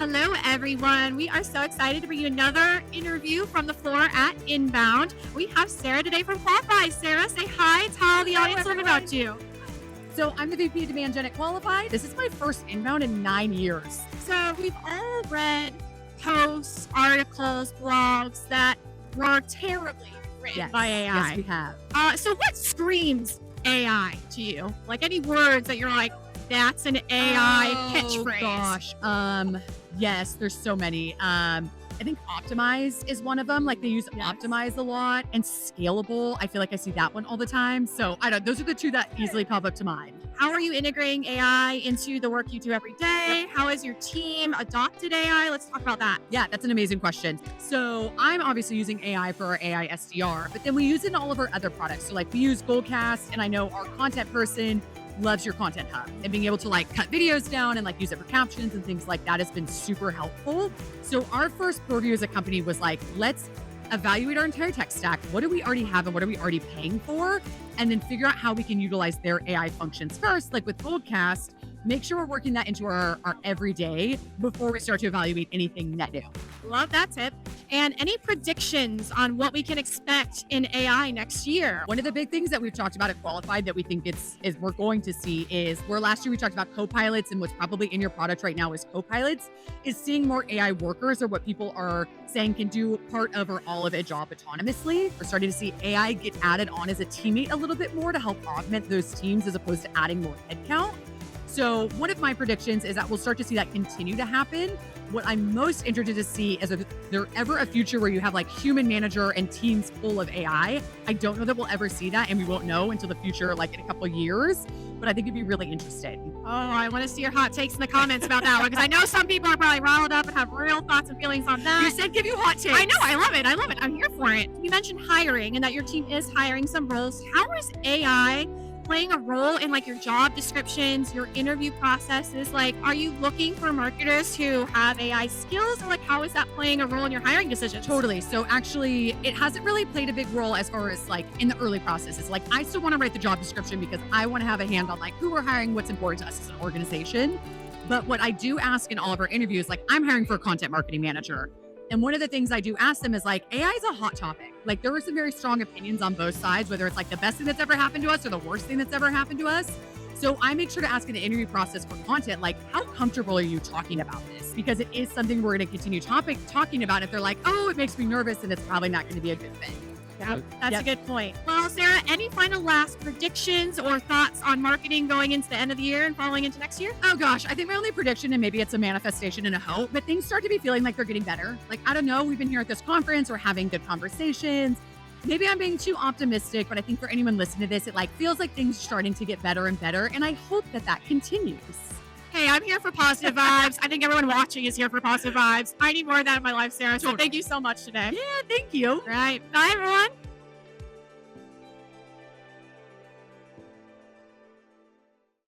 Hello, everyone. We are so excited to bring you another interview from the floor at Inbound. We have Sarah today from Qualify. Sarah, say hi. Tell the audience a little bit about you. So I'm the VP of Demand Gen at Qualify. This is my first Inbound in 9 years. So we've all read posts, articles, blogs that were terribly written by AI. Yes, we have. So what screams AI to you? Like any words that you're like, that's an AI catchphrase. Gosh. Yes, there's so many. I think optimize is one of them. Like they use optimize a lot, and scalable. I feel like I see that one all the time. So those are the two that easily pop up to mind. How are you integrating AI into the work you do every day? How has your team adopted AI? Let's talk about that. Yeah, that's an amazing question. So I'm obviously using AI for our AI SDR, but then we use it in all of our other products. So like we use Goldcast, and I know our content person loves your content hub, and being able to like cut videos down and like use it for captions and things like that has been super helpful. So our first purview as a company was like, let's evaluate our entire tech stack. What do we already have and what are we already paying for? And then figure out how we can utilize their AI functions first, like with Goldcast, make sure we're working that into our everyday before we start to evaluate anything net new. Love that tip. And any predictions on what we can expect in AI next year? One of the big things that we've talked about at Qualified that we think is we're going to see is where last year we talked about co-pilots, and what's probably in your product right now is co-pilots, is seeing more AI workers, or what people are saying can do part of or all of a job autonomously. We're starting to see AI get added on as a teammate a little bit more to help augment those teams as opposed to adding more headcount. So one of my predictions is that we'll start to see that continue to happen. What I'm most interested to see is if there ever a future where you have like human manager and teams full of AI. I don't know that we'll ever see that, and we won't know until the future, like in a couple of years, but I think it'd be really interesting. Oh, I want to see your hot takes in the comments about that one, because I know some people are probably riled up and have real thoughts and feelings on that. You said give you hot takes. I know, I love it. I'm here for it. You mentioned hiring and that your team is hiring some roles. How is AI playing a role in like your job descriptions, your interview processes? Like, are you looking for marketers who have AI skills, or like how is that playing a role in your hiring decisions? Totally. So actually it hasn't really played a big role as far as like in the early processes. Like I still want to write the job description because I want to have a hand on like who we're hiring, what's important to us as an organization. But what I do ask in all of our interviews, like I'm hiring for a content marketing manager. And one of the things I do ask them is like, AI is a hot topic. Like there were some very strong opinions on both sides, whether it's like the best thing that's ever happened to us or the worst thing that's ever happened to us. So I make sure to ask in the interview process for content, like how comfortable are you talking about this? Because it is something we're going to continue talking about. If they're like, oh, it makes me nervous, and it's probably not going to be a good thing. Yeah, that's a good point. Well, Sarah, any final last predictions or thoughts on marketing going into the end of the year and following into next year? Oh gosh, I think my only prediction, and maybe it's a manifestation and a hope, but things start to be feeling like they're getting better. Like, I don't know, we've been here at this conference, we're having good conversations. Maybe I'm being too optimistic, but I think for anyone listening to this, it like feels like things are starting to get better and better. And I hope that that continues. Hey, I'm here for positive vibes. I think everyone watching is here for positive vibes. I need more of that in my life, Sarah. So thank you so much today. Yeah, thank you. All right. Bye, everyone.